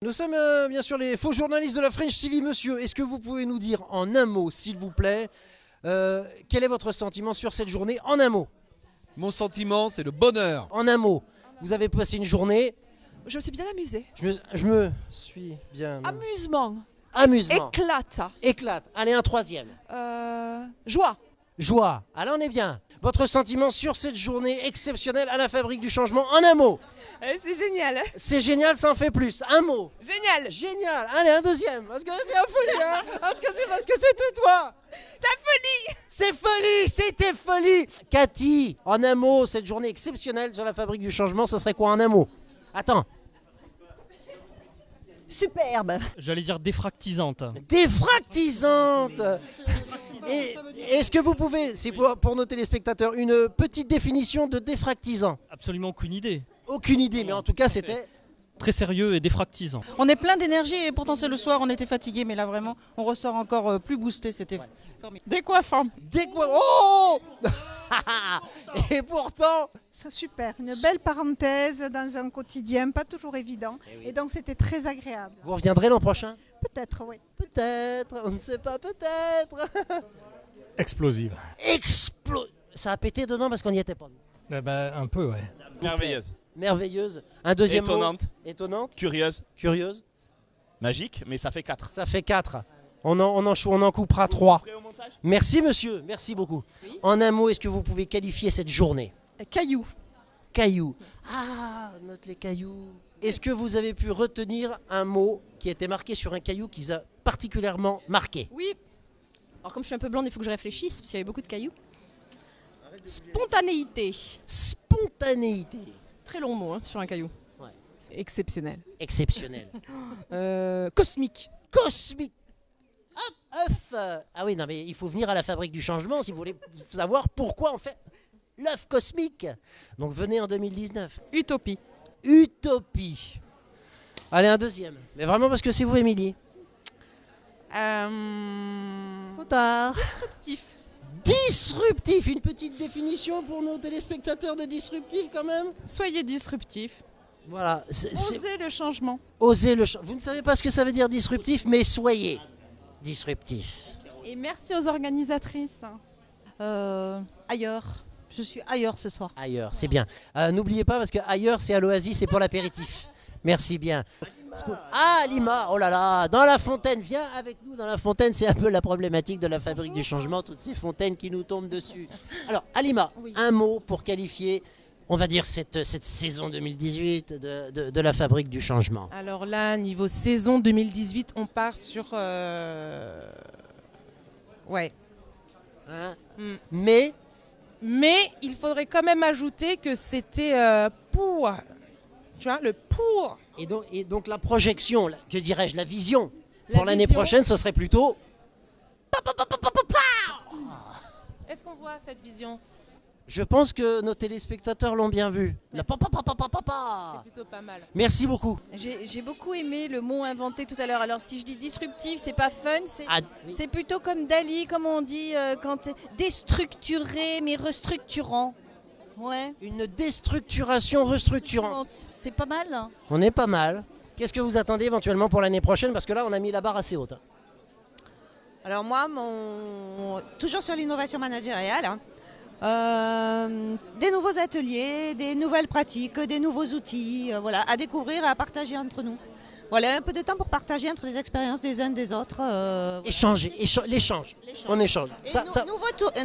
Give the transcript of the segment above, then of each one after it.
Nous sommes bien sûr les faux journalistes de la French TV. Monsieur, est-ce que vous pouvez nous dire en un mot, s'il vous plaît, quel est votre sentiment sur cette journée en un mot? Mon sentiment, c'est le bonheur. En un mot, vous avez passé une journée. Je me suis bien amusée. Je me suis bien. Amusement. Amusement. Éclate. Éclate. Allez, un troisième. Joie. Joie. Allez, on est bien. Votre sentiment sur cette journée exceptionnelle à la Fabrique du Changement en un mot? C'est génial. C'est génial, ça en fait plus. Un mot. Génial. Génial. Allez, un deuxième. Parce que c'est la folie, hein. Parce que c'est tout toi. C'est folie. C'est folie. C'était folie. Cathy, en un mot, cette journée exceptionnelle sur la Fabrique du Changement, ce serait quoi en un mot? Attends. Superbe. J'allais dire défractisante. Défractisante. Et est-ce que vous pouvez, c'est pour nos téléspectateurs, une petite définition de défractisant? Absolument aucune idée. Aucune idée, mais en tout cas c'était... Très sérieux et défractisant. On est plein d'énergie et pourtant c'est le soir, on était fatigué, mais là vraiment, on ressort encore plus boosté. C'était formidable. Décoiffant. Oh. Et pourtant... Ça super, une belle parenthèse dans un quotidien pas toujours évident. Et donc c'était très agréable. Vous reviendrez l'an prochain? Peut-être, oui. Peut-être, on ne sait pas, peut-être. Explosive. Ça a pété dedans parce qu'on n'y était pas. Un peu, ouais. Merveilleuse. Merveilleuse. Un deuxième Étonnante. mot. Étonnante. Curieuse. Curieuse. Magique, mais ça fait 4. Ça fait 4. On en coupera 3. Merci monsieur, merci beaucoup. Oui. En un mot, est-ce que vous pouvez qualifier cette journée? Caillou. Caillou. Ah, note les cailloux. Est-ce que vous avez pu retenir un mot qui a été marqué sur un caillou qui vous a particulièrement marqué? Oui. Alors comme je suis un peu blonde, il faut que je réfléchisse parce qu'il y avait beaucoup de cailloux. Spontanéité. Spontanéité. Très long mot hein, sur un caillou. Ouais. Exceptionnel. Exceptionnel. Cosmique. Cosmique. Hop, œuf. Ah oui, non mais il faut venir à la Fabrique du Changement si vous voulez savoir pourquoi on fait l'œuf cosmique. Donc venez en 2019. Utopie. Utopie. Allez, un deuxième. Mais vraiment parce que c'est vous, Émilie. Trop tard. Disruptif. Disruptif. Une petite définition pour nos téléspectateurs de disruptif quand même. Soyez disruptif. Voilà. Osez le changement. Osez le changement. Vous ne savez pas ce que ça veut dire disruptif, mais soyez disruptif. Et merci aux organisatrices. Ailleurs. Je suis ailleurs ce soir. Ailleurs, c'est bien. N'oubliez pas parce que ailleurs c'est à l'Oasis, c'est pour l'apéritif. Merci bien. Ah, Lima, oh là là, dans la fontaine, viens avec nous dans la fontaine, c'est un peu la problématique de la Fabrique du Changement, toutes ces fontaines qui nous tombent dessus. Alors, Alima, oui. Un mot pour qualifier, on va dire, cette saison 2018 de la Fabrique du Changement. Alors là, niveau saison 2018, on part sur... Ouais. Hein Mais il faudrait quand même ajouter que c'était pour... Tu vois, le pour. Et donc la projection, que dirais-je, la vision pour l'année prochaine, ce serait plutôt... Est-ce qu'on voit cette vision? Je pense que nos téléspectateurs l'ont bien vu. C'est plutôt pas mal. Merci beaucoup. J'ai beaucoup aimé le mot inventé tout à l'heure. Alors si je dis disruptif, c'est pas fun, c'est plutôt comme Dali, comme on dit, quand déstructuré mais restructurant. Ouais. Une déstructuration restructurante. C'est pas mal. Hein. On est pas mal. Qu'est-ce que vous attendez éventuellement pour l'année prochaine? Parce que là, on a mis la barre assez haute. Alors moi, toujours sur l'innovation managériale, des nouveaux ateliers, des nouvelles pratiques, des nouveaux outils, voilà, à découvrir et à partager entre nous. Voilà, un peu de temps pour partager entre les expériences des uns des autres. Échanger, l'échange. On échange.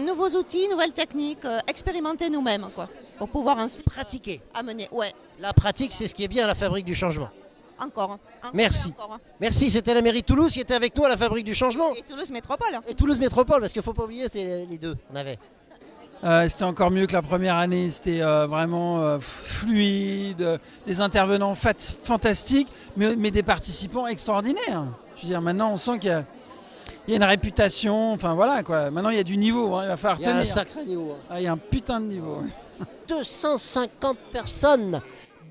Nouveaux outils, nouvelles techniques, expérimenter nous-mêmes, quoi, pour pouvoir ensuite pratiquer. Amener. Ouais. La pratique, c'est ce qui est bien à la Fabrique du Changement. Encore. Merci. Encore. Merci, c'était la mairie de Toulouse qui était avec nous à la Fabrique du Changement. Et Toulouse Métropole. Et Toulouse Métropole, parce qu'il ne faut pas oublier, c'est les deux. On avait. C'était encore mieux que la première année, c'était vraiment fluide, des intervenants fantastiques, mais des participants extraordinaires. Je veux dire, maintenant on sent qu'il y a une réputation, enfin voilà quoi, maintenant il y a du niveau, hein, il va falloir tenir. Il y a un sacré niveau. Il y a un putain de niveau. 250 personnes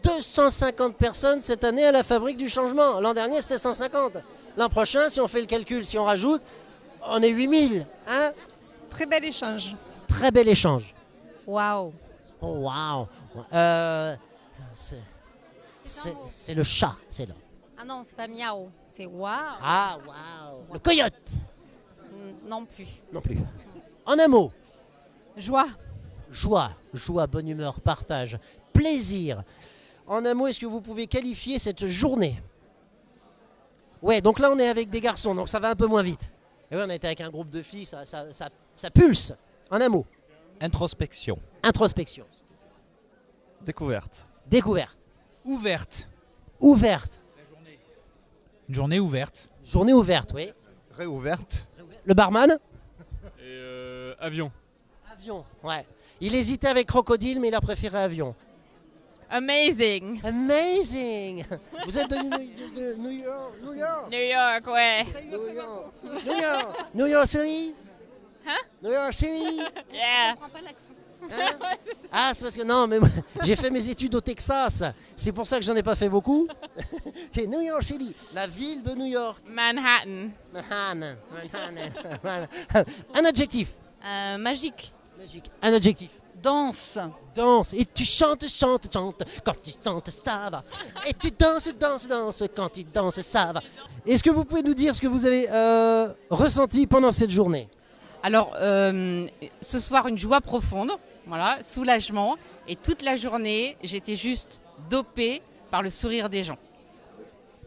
250 personnes cette année à la Fabrique du Changement. L'an dernier c'était 150. L'an prochain, si on fait le calcul, si on rajoute, on est 8000. Hein? Très bel échange. Très bel échange. Waouh. Oh, waouh. C'est le chat, c'est là. Ah non, c'est pas miaou, c'est waouh. Ah, waouh. Le coyote. Non plus. Non plus. En un mot. Joie. Joie. Joie, bonne humeur, partage, plaisir. En un mot, est-ce que vous pouvez qualifier cette journée? Ouais, donc là on est avec des garçons, donc ça va un peu moins vite. Et ouais, on était avec un groupe de filles, ça pulse. En un mot. Introspection. Introspection. Découverte. Découverte. Ouverte. Ouverte. Une journée ouverte. Journée ouverte, oui. Réouverte. Le barman? Avion. Avion, ouais. Il hésitait avec crocodile, mais il a préféré avion. Amazing. Amazing. Vous êtes de New York? New York. New York, ouais. New York. New York. New York City. Hein? New York City. Yeah. Hein? Ah, c'est parce que non, mais moi, j'ai fait mes études au Texas. C'est pour ça que j'en ai pas fait beaucoup. C'est New York City, la ville de New York. Manhattan. Manhattan. Un adjectif. Magique. Magique. Un adjectif. Danse. Danse. Et tu chantes, chantes, chantes. Quand tu chantes, ça va. Et tu danses, danses, danses. Quand tu danses, ça va. Est-ce que vous pouvez nous dire ce que vous avez ressenti pendant cette journée? Alors, ce soir, une joie profonde, voilà, soulagement. Et toute la journée, j'étais juste dopée par le sourire des gens.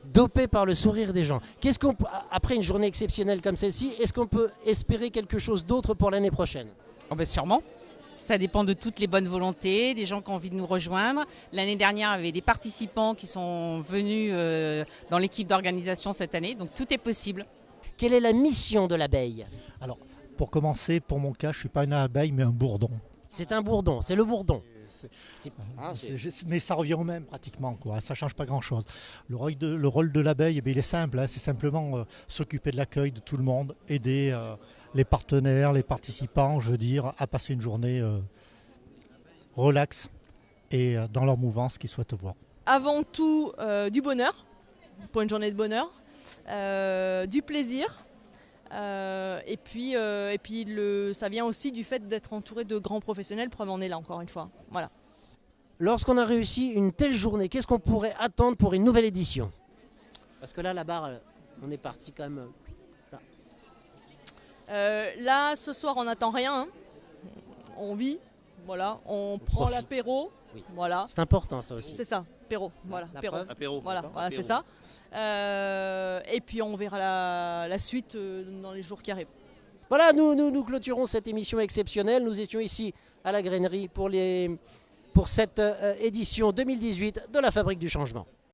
Dopé par le sourire des gens. Qu'est-ce qu'on, après une journée exceptionnelle comme celle-ci, est-ce qu'on peut espérer quelque chose d'autre pour l'année prochaine? Oh ben sûrement. Ça dépend de toutes les bonnes volontés, des gens qui ont envie de nous rejoindre. L'année dernière, il y avait des participants qui sont venus dans l'équipe d'organisation cette année. Donc tout est possible. Quelle est la mission de l'abeille? Alors, pour commencer, pour mon cas, je ne suis pas une abeille, mais un bourdon. C'est un bourdon, c'est le bourdon. Mais ça revient au même pratiquement, quoi. Ça ne change pas grand-chose. Le rôle de l'abeille, eh bien, il est simple, hein. C'est simplement s'occuper de l'accueil de tout le monde, aider les partenaires, les participants, je veux dire, à passer une journée relax et dans leur mouvance qu'ils souhaitent voir. Avant tout, du bonheur, pour une journée de bonheur, du plaisir. Et puis ça vient aussi du fait d'être entouré de grands professionnels, preuve en est là encore une fois. Voilà. Lorsqu'on a réussi une telle journée, qu'est-ce qu'on pourrait attendre pour une nouvelle édition? Parce que là, la barre, on est parti quand même. Là, ce soir, on n'attend rien. Hein. On vit, voilà. On prend profite. L'apéro, Oui. Voilà. C'est important, ça aussi. C'est ça, apéro, voilà. Apéro. Voilà, Apéro. c'est ça. Et puis on verra la suite dans les jours qui arrivent. Voilà, nous clôturons cette émission exceptionnelle. Nous étions ici à la Grainerie pour cette édition 2018 de la Fabrique du Changement.